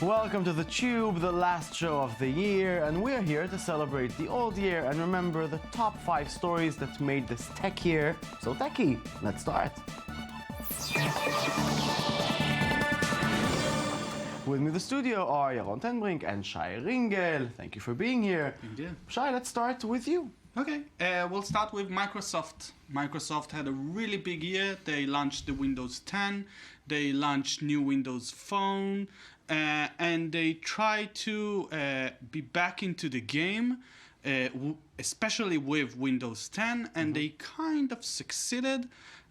Welcome to The Tube, the last show of the year, and we're here to celebrate the old year and remember the top 5 stories that made this tech year so techy. Let's start. With me in the studio are Yaron Tenbrink and Shai Ringel. Thank you for being here. Thank you. Shai, let's start with you. Okay, we'll start with Microsoft. Microsoft had a really big year. They launched the Windows 10, they launched new Windows Phone, and they tried to be back into the game, especially with Windows 10, and they kind of succeeded.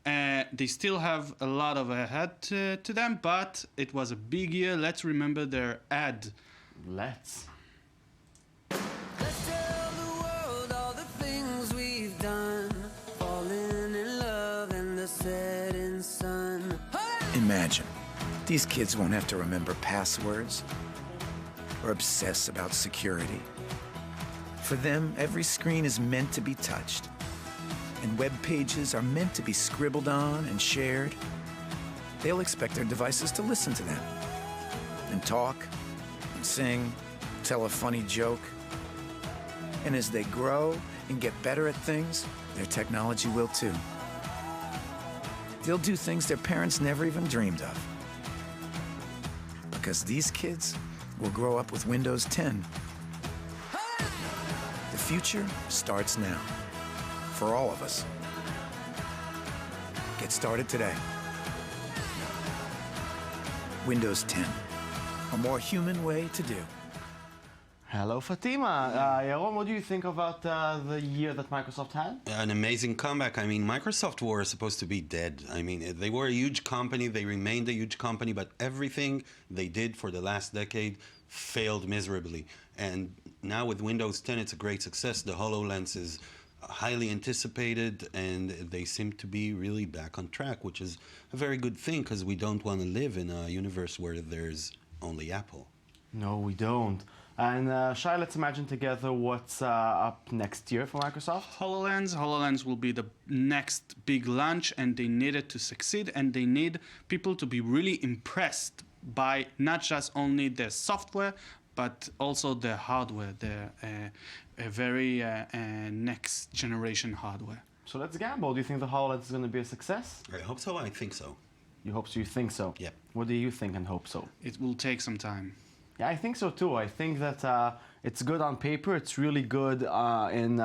They still have a lot of ahead to them, but it was a big year. Let's remember their ad. Let's. Let's tell the world all the things we've done. Falling in love in the setting sun. Imagine, these kids won't have to remember passwords or obsess about security. For them, every screen is meant to be touched, and web pages are meant to be scribbled on and shared. They'll expect their devices to listen to them and talk and sing, tell a funny joke. And as they grow and get better at things, their technology will too. They'll do things their parents never even dreamed of. Because these kids will grow up with Windows 10. The future starts now. For all of us. Get started today. Windows 10. A more human way to do. Hello, Fatima. Yaron, what do you think about the year that Microsoft had? An amazing comeback. I mean, Microsoft were supposed to be dead. I mean, they were a huge company. They remained a huge company, but everything they did for the last decade failed miserably. And now with Windows 10, it's a great success. The HoloLens is highly anticipated, and they seem to be really back on track, which is a very good thing because we don't want to live in a universe where there's only Apple. No, we don't. And Shai, let's imagine together what's up next year for Microsoft. HoloLens will be the next big launch, and they need it to succeed, and they need people to be really impressed by not just only the software, but also the hardware, the very next generation hardware. So let's gamble. Do you think the HoloLens is going to be a success? I hope so. I think so. You hope so, you think so? Yep. What do you think and hope so? It will take some time. Yeah, I think so too. I think that it's good on paper. It's really good in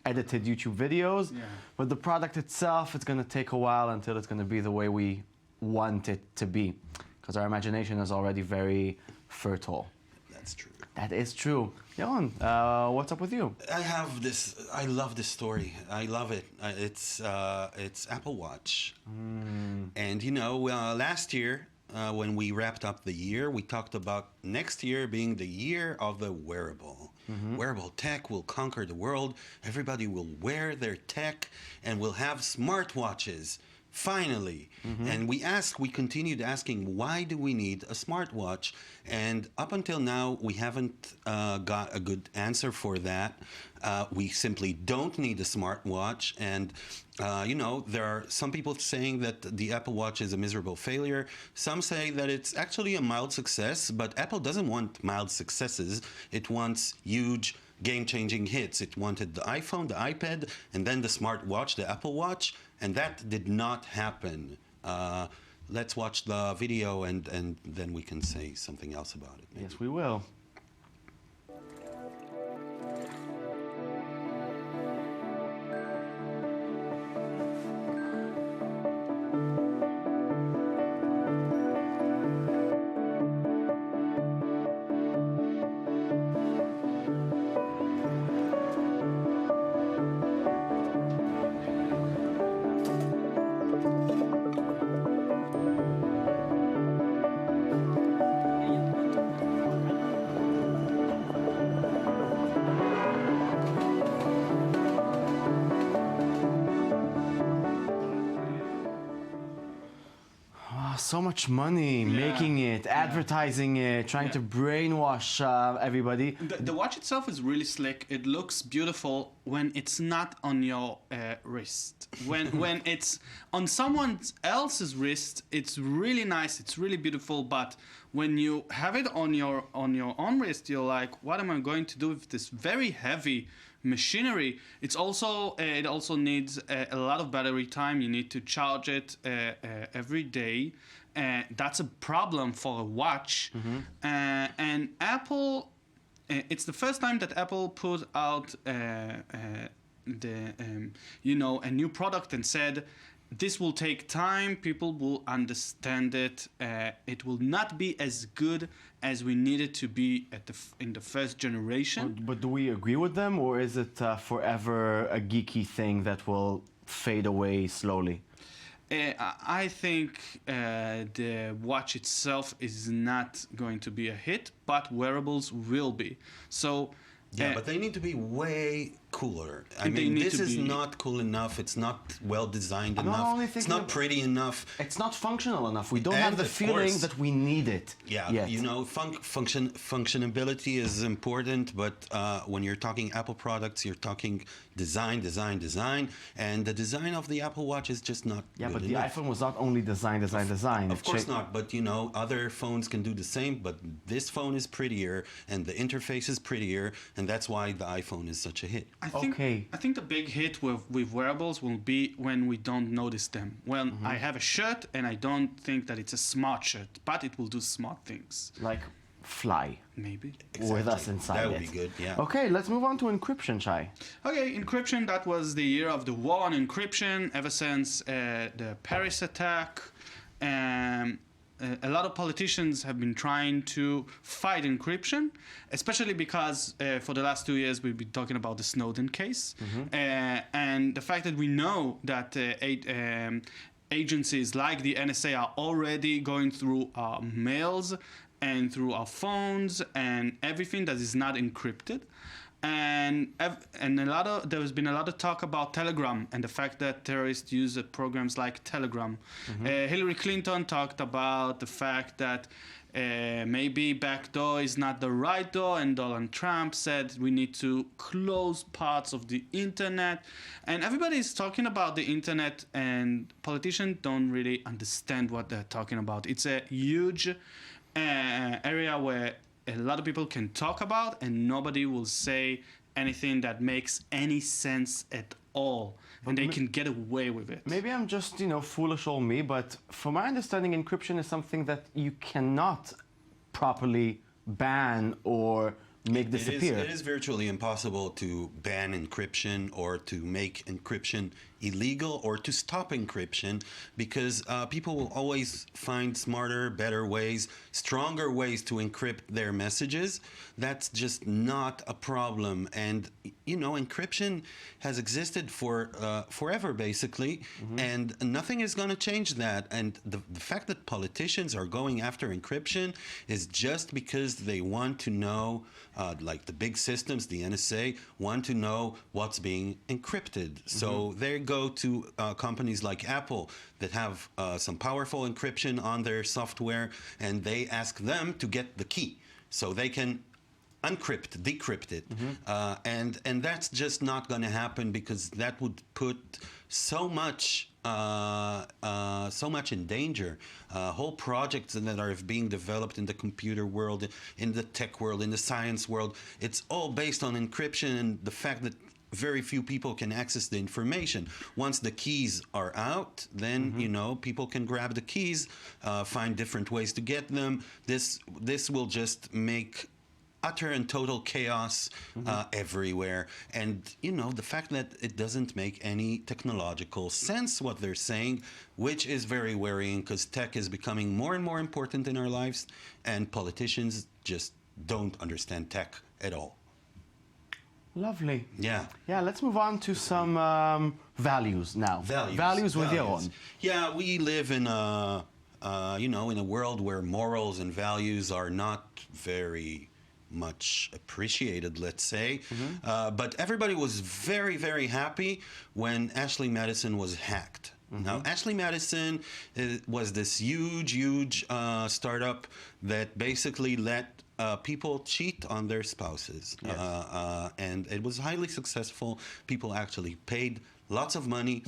edited YouTube videos. Yeah. But the product itself, it's going to take a while until it's going to be the way we want it to be. Because our imagination is already very fertile. That's true. That is true. Yaron, what's up with you? I love this story. I love it. It's Apple Watch. And you know, last year, when we wrapped up the year, we talked about next year being the year of the wearable. Wearable tech will conquer the world. Everybody will wear their tech and we'll have smartwatches. Finally. And we continued asking, why do we need a smartwatch? And up until now, we haven't got a good answer for that. We simply don't need a smartwatch. And, you know, there are some people saying that the Apple Watch is a miserable failure. Some say that it's actually a mild success, but Apple doesn't want mild successes. It wants huge game-changing hits. It wanted the iPhone, the iPad, and then the smartwatch, the Apple Watch, and that did not happen. Let's watch the video and then we can say something else about it. Maybe. Yes, we will. so much money making it, advertising it, trying to brainwash everybody. The watch itself is really slick. It looks beautiful when it's not on your wrist. When it's on someone else's wrist, it's really nice. It's really beautiful. But when you have it on your own wrist, you're like, what am I going to do with this very heavy machinery? It also needs a lot of battery time. You need to charge it every day. That's a problem for a watch. And Apple, it's the first time that Apple put out a new product and said, this will take time, people will understand it, it will not be as good as we need it to be in the first generation. But do we agree with them, or is it forever a geeky thing that will fade away slowly? I think the watch itself is not going to be a hit, but wearables will be. So but they need to be way cooler. I mean, this is not cool enough. It's not well designed enough. It's not pretty enough. It's not functional enough. We don't have the feeling that we need it. Yeah, yet. you know, functionality is important, but when you're talking Apple products, you're talking design, and the design of the Apple Watch is just not good but enough. the iPhone was not only design. Of course not, but you know, other phones can do the same, but this phone is prettier, and the interface is prettier, and that's why the iPhone is such a hit. I think the big hit with wearables will be when we don't notice them. When I have a shirt and I don't think that it's a smart shirt, but it will do smart things. Like fly. Maybe. With us inside That would be good, yeah. Okay, let's move on to encryption, Shai. Okay, encryption, that was the year of the war on encryption ever since the Paris attack. A lot of politicians have been trying to fight encryption, especially because for the last 2 years we've been talking about the Snowden case. And the fact that we know that agencies like the NSA are already going through our mails and through our phones and everything that is not encrypted. And there has been a lot of talk about Telegram and the fact that terrorists use programs like Telegram. Hillary Clinton talked about the fact that maybe backdoor is not the right door, and Donald Trump said we need to close parts of the internet. And everybody is talking about the internet, and politicians don't really understand what they're talking about. It's a huge area where a lot of people can talk about, and nobody will say anything that makes any sense at all, and they can get away with it. Maybe I'm just, foolish old me, but from my understanding, encryption is something that you cannot properly ban or make disappear. It is virtually impossible to ban encryption or to make encryption illegal or to stop encryption, because people will always find smarter, better ways, stronger ways to encrypt their messages. That's just not a problem. And, encryption has existed for forever, basically, and nothing is going to change that. And the fact that politicians are going after encryption is just because they want to know, like the big systems, the NSA, want to know what's being encrypted. So they go to companies like Apple that have some powerful encryption on their software, and they ask them to get the key so they can decrypt it. And that's just not going to happen, because that would put so much in danger. Whole projects that are being developed in the computer world, in the tech world, in the science world, it's all based on encryption and the fact that very few people can access the information. Once the keys are out, then people can grab the keys, find different ways to get them. This will just make utter and total chaos everywhere. And the fact that it doesn't make any technological sense what they're saying, which is very worrying, because tech is becoming more and more important in our lives, and politicians just don't understand tech at all. Lovely. Yeah. Yeah, let's move on to some values now. Values with your own. Yeah, we live in a in a world where morals and values are not very much appreciated, let's say. But everybody was very, very happy when Ashley Madison was hacked. Now, Ashley Madison was this huge startup that basically let people cheat on their spouses. Yes. And it was highly successful. People actually paid lots of money.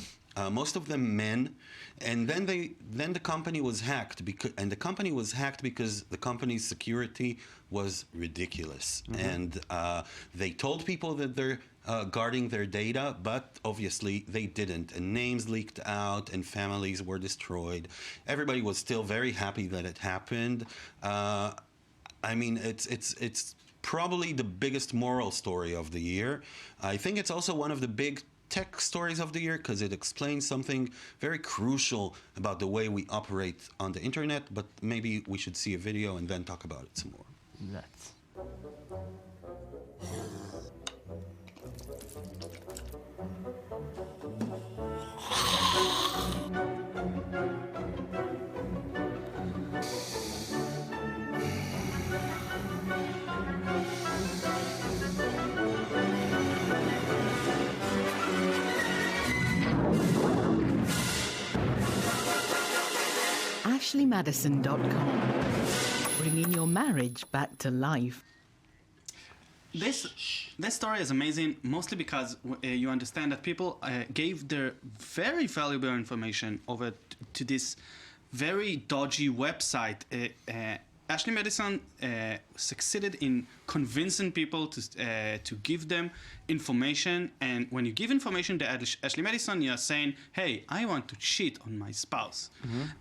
Most of them men, and then the company was hacked because the company's security was ridiculous, and they told people that they're guarding their data, but obviously they didn't, and names leaked out, and families were destroyed. Everybody was still very happy that it happened. I mean, it's probably the biggest moral story of the year. I think it's also one of the big tech stories of the year because it explains something very crucial about the way we operate on the internet, but maybe we should see a video and then talk about it some more. Let's. AshleyMadison.com, bringing your marriage back to life. This story is amazing, mostly because you understand that people gave their very valuable information over to this very dodgy website. Ashley Madison succeeded in convincing people to give them information, and when you give information to Ashley Madison, you're saying, "Hey, I want to cheat on my spouse,"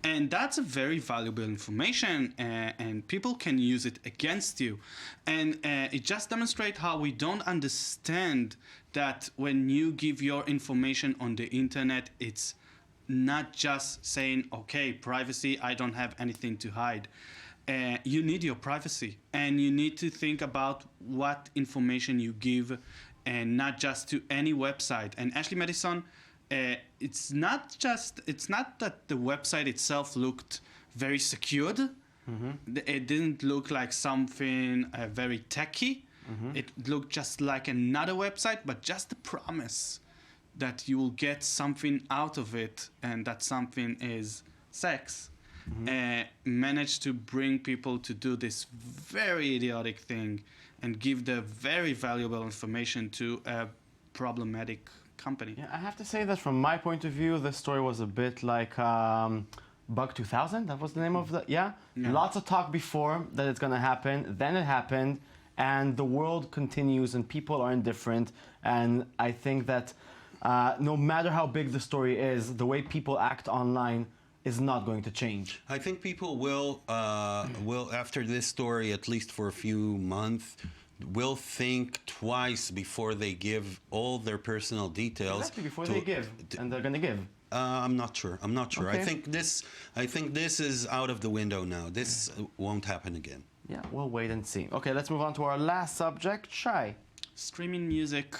and that's a very valuable information, and people can use it against you, and it just demonstrates how we don't understand that when you give your information on the internet, it's not just saying, "Okay, privacy, I don't have anything to hide." You need your privacy, and you need to think about what information you give, and not just to any website. And Ashley Madison, it's not that the website itself looked very secured. It didn't look like something very techy. It looked just like another website, but just the promise that you will get something out of it, and that something is sex. Managed to bring people to do this very idiotic thing and give the very valuable information to a problematic company. Yeah, I have to say that from my point of view, this story was a bit like Bug 2000. That was the name of the... Yeah? Lots of talk before that it's going to happen. Then it happened, and the world continues, and people are indifferent. And I think that no matter how big the story is, the way people act online is not going to change. I think people will after this story, at least for a few months, will think twice before they give all their personal details. Exactly, before they give, and they're going to give. I'm not sure. Okay. I think this is out of the window now. This won't happen again. Yeah, we'll wait and see. Okay, let's move on to our last subject, Shai. Streaming music,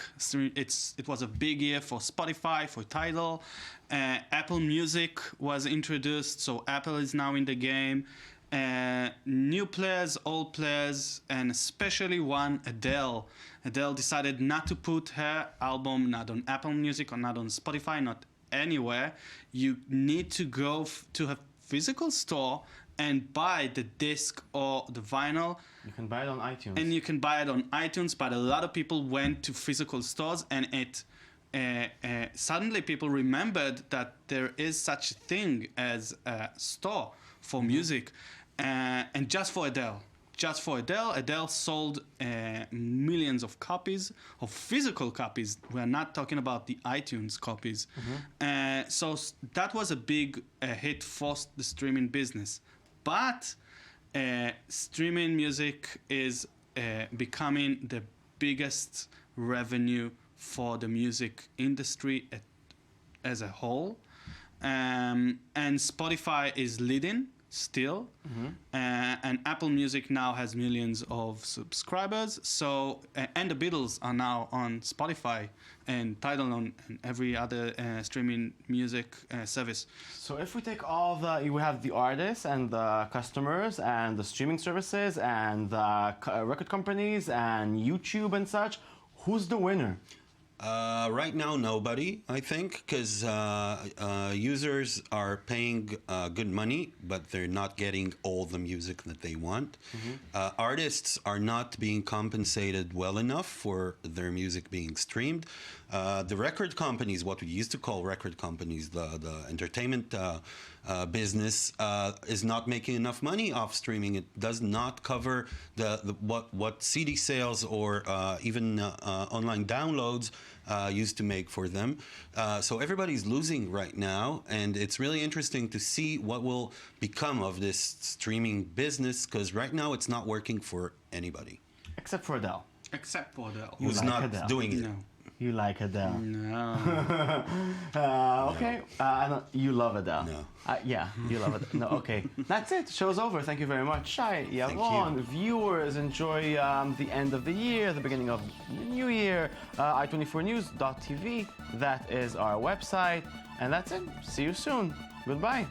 it was a big year for Spotify, for Tidal. Apple Music was introduced, so Apple is now in the game. New players, old players, and especially one, Adele. Adele decided not to put her album not on Apple Music or not on Spotify, not anywhere. You need to go to a physical store and buy the disc or the vinyl. You can buy it on iTunes. And you can buy it on iTunes, but a lot of people went to physical stores, and suddenly people remembered that there is such a thing as a store for music, and just for Adele. Adele sold millions of copies, of physical copies. We're not talking about the iTunes copies. So that was a big hit for the streaming business. But streaming music is becoming the biggest revenue for the music industry as a whole. And Spotify is leading still. And Apple Music now has millions of subscribers. So and the Beatles are now on Spotify and Tidal and every other streaming music service. So if we take we have the artists and the customers and the streaming services and the record companies and YouTube and such, who's the winner? Right now, nobody, I think, because users are paying good money, but they're not getting all the music that they want. Artists are not being compensated well enough for their music being streamed. The record companies, what we used to call record companies, the entertainment business, is not making enough money off streaming. It does not cover what CD sales or even online downloads used to make for them. So everybody's losing right now, and it's really interesting to see what will become of this streaming business, because right now it's not working for anybody. Except for Adele. Except for Adele. Who's like not Adele. doing it. No. You like Adele. No. Okay. You love Adele. No. Yeah, you love it. No, okay. That's it. Show's over. Thank you very much. Shai, Yaron, viewers, enjoy the end of the year, the beginning of the new year. i24news.tv. That is our website. And that's it. See you soon. Goodbye.